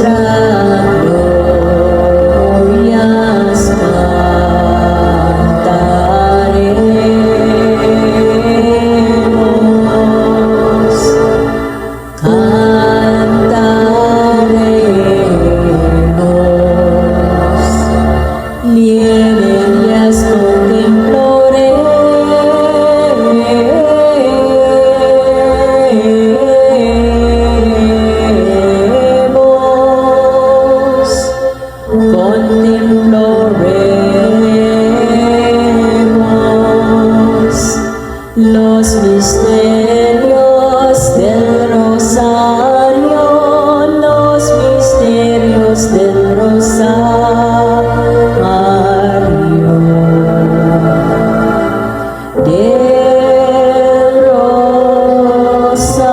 glorias cantaremos, cantaremos, lienes contemploremos los misterios del Rosario, los misterios del Rosario, del Rosario.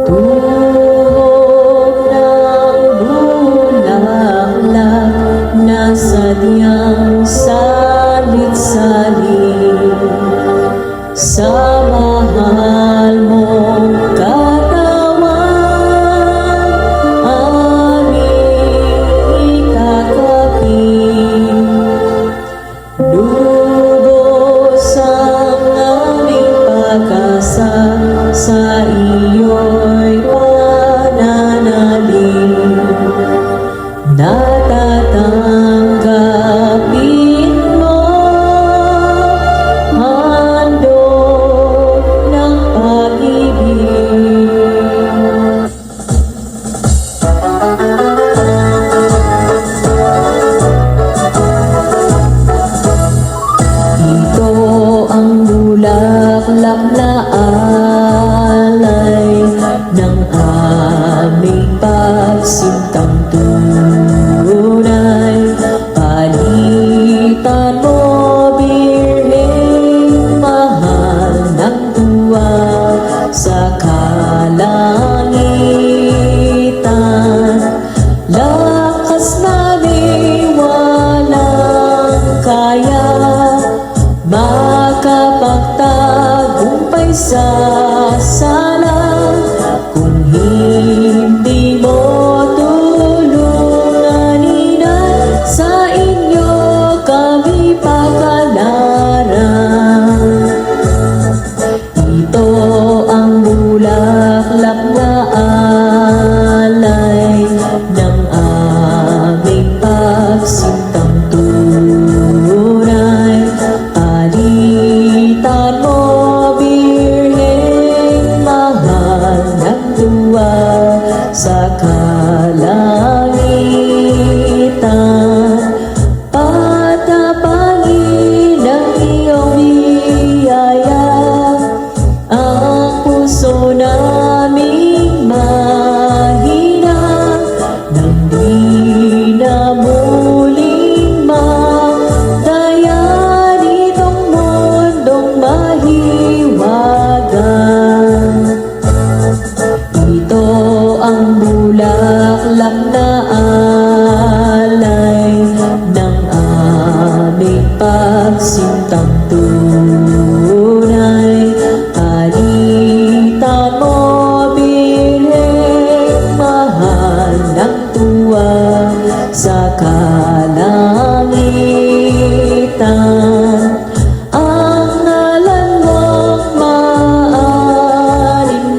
Tuhog ng bulaklak na sadyang salit-salit sa mahal mong katawan, aming ikakapit. Lubos ang aming pag-asa, sa iyo'y pananalig. Natatanggapin mo handog ng pag-ibig. Ito ang bulaklak na alay ng aming pagsintang tunay. Palitan mo, Birheng mahal ng tuwa sa kalangitan. Lakas namin walang kaya makapagtagumpay sa sala, kung hindi mo tulunganin at sa inyo kami pagkalaran. Ito ang bulaklak na alay ng aming pagsintang tunay. Palitan mo, Birheng mahal ng tuwa sa kalangitan. Patapangin ang iyong biyaya, ang puso naming mahina, nang di na muling magdaya nitong mundong mahiwagan. Ito ang bulaklak na alay ng aming pagsintang tunay. Palitan mo, Birheng mahal ng tuwa sa kalangitan. Ang ngalan mong maalindog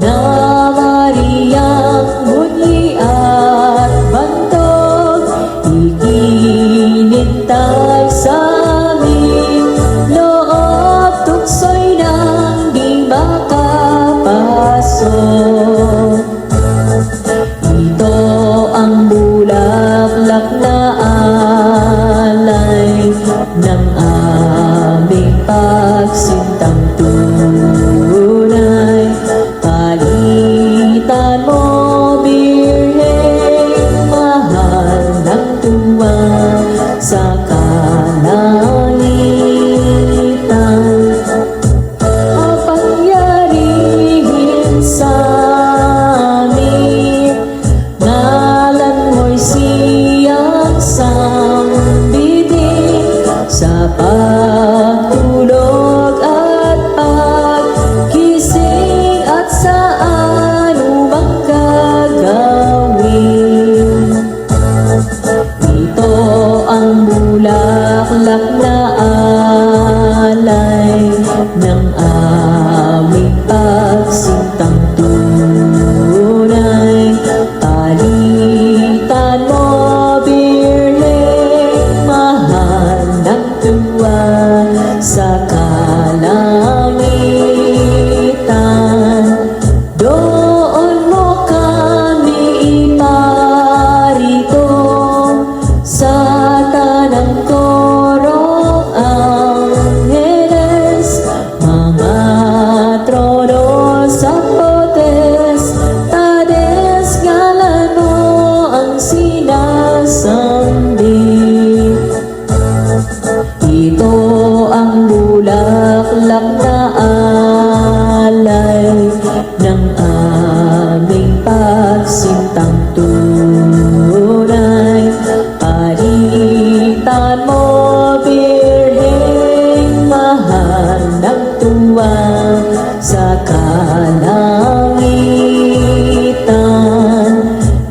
na Mariang bunyi at bantog, ikinintay sa aming loob, tukso'y nang di makapasok. Ito ang bulaklak na alay ng aming pagsintang tunay. Palitan mo, Birheng mahal ng tuwa sa kalangitan. Mapangyari alay ng aming pagsintang tunay. Palitan mo, Birheng mahal ng tuwa sa kalangitan.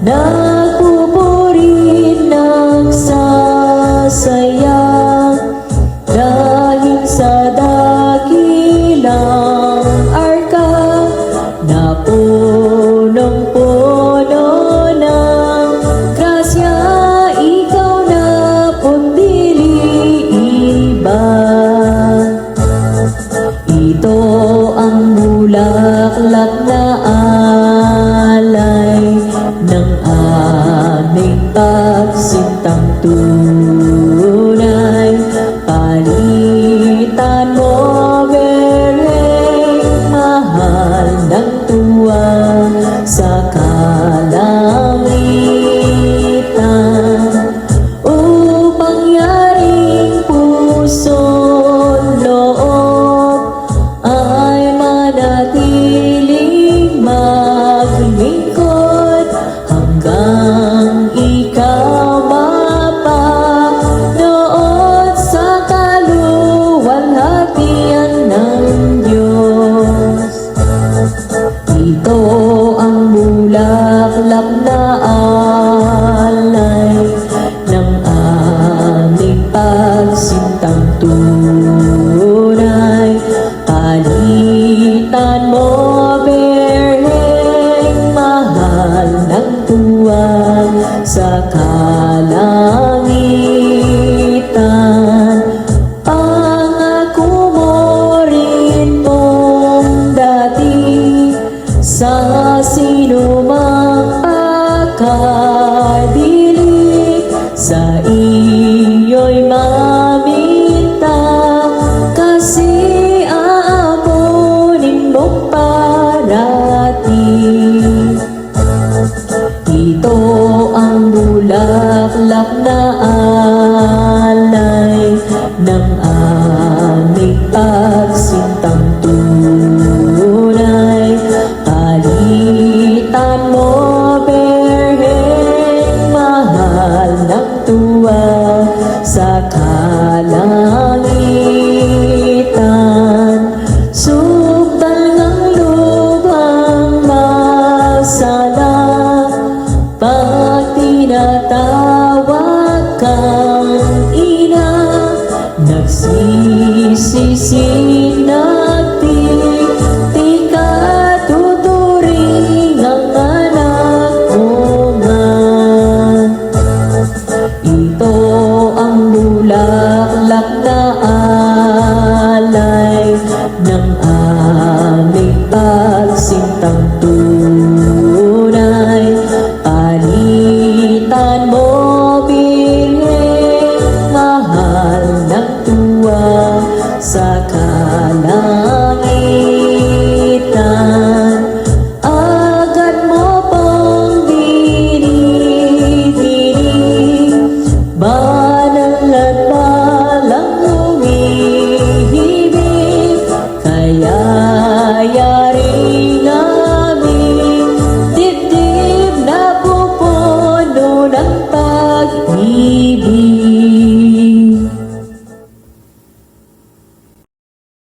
Nagpupuri, nagsasaya dahil sa dakilang arka na punong-puno ng grasya. Ikaw na pundiliiba. Ito ang bulaklak na alay ng aming pagsintang tunay. Palitan mo, Birheng mahal ng tuwa sa kalangitan. Upang yaring puso't loob ay manatiling maglingkod hanggang ikaw mapanood sa kaluwalhatian ng Diyos. Ito ang bulaklak na alay ng aming pagsintang tunay. Palitan mo, Birheng mahal ng tuwa sa kalangitan. Pangako mo rin pong dati sa sinumang akadilik, sa iyo'y maminta kasi aamunin mo parati. Ito ang bulaklak na alay ng aming pagsintang tunay. Palitan mo, Birheng mahal ng tuwa sa kalangitan. Subdal ng lubhang masala pag tinatawag kang ina. Nagsisisi, nagtiktik ka, tuturing ang anak mo nga. Ito ang bulaklak na alay ng aming pagsintang tunay. Palitan mo, Birheng mahal ng tuwa sa kalangitan. Agad mo pong dinidinig, banal at balang umihibig. Kaya yaring aming dibdib na pupuno ng pag-ibig.